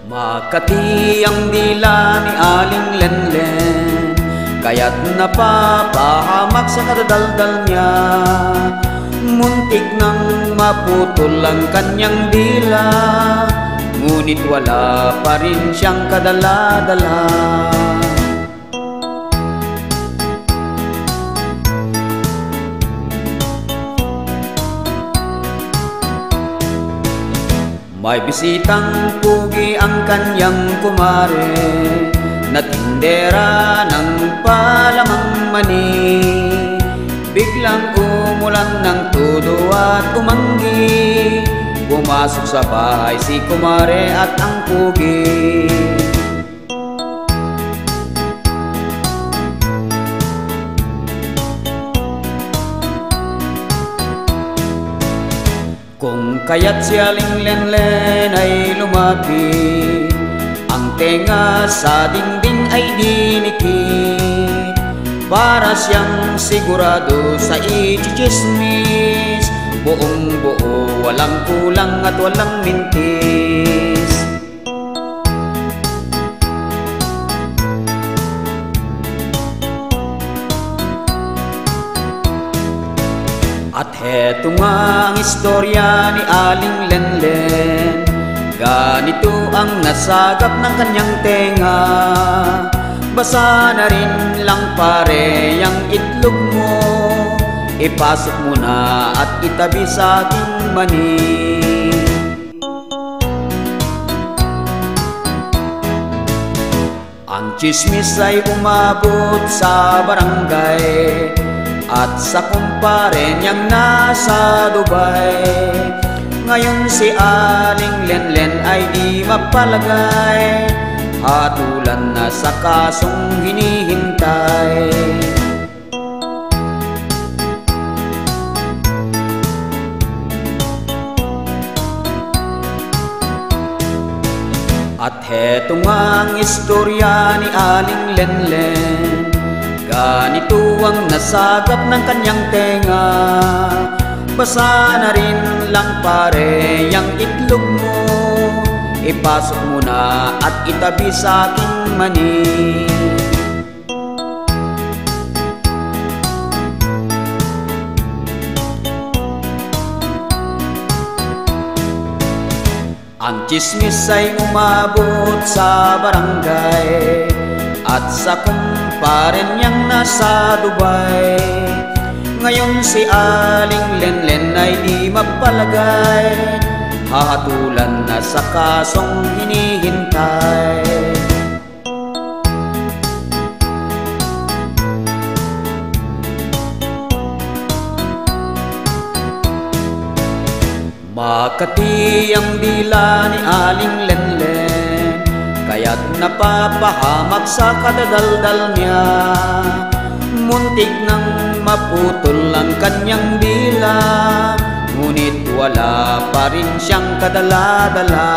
Makati ang dila ni Aling Lenlen, kaya't napapahamak sa kadadaldal niya. Muntik nang maputol ang kanyang dila, ngunit wala pa rin siyang kadala-dala. May bisitang pugi ang kanyang kumare, na tindera ng palamang mani. Biglang umulan ng tudo at umanggi, pumasok sa bahay si kumare at ang pugi. Kung kaya't si Aling Lenlen ay lumapit, ang tenga sa dingding ay dinikit, para siyang sigurado sa ichismis. Buong buo, walang kulang at walang mintis. At heto nga ang istorya ni Aling Lenlen, ganito ang nasagap ng kanyang tenga. Basa na rin lang pare ang itlog mo, ipasok mo na at itabi sa aking mani. Ang chismis ay umabot sa barangay, at sa kumpare niyang nasa Dubai. Ngayon si Aling Lenlen ay di mapalagay, hatulan na sa kasong hinihintay. At heto nga ang istorya ni Aling Lenlen, ganito ang nasagap ng kanyang tenga. Basa na rin lang pare ang itlog mo, ipasok mo na at itabi sa aking mani. Ang chismis ay umabot sa barangay, at sa kumpare niyang nasa Dubai. Ngayon si Aling Lenlen ay di mapalagay, hahatulan na sa kasong hinihintay. Makati ang dila ni Aling Lenlen, kaya't napapahamak sa kadadaldal niya. Muntik nang maputol ang kanyang dila, ngunit wala pa rin siyang kadala-dala.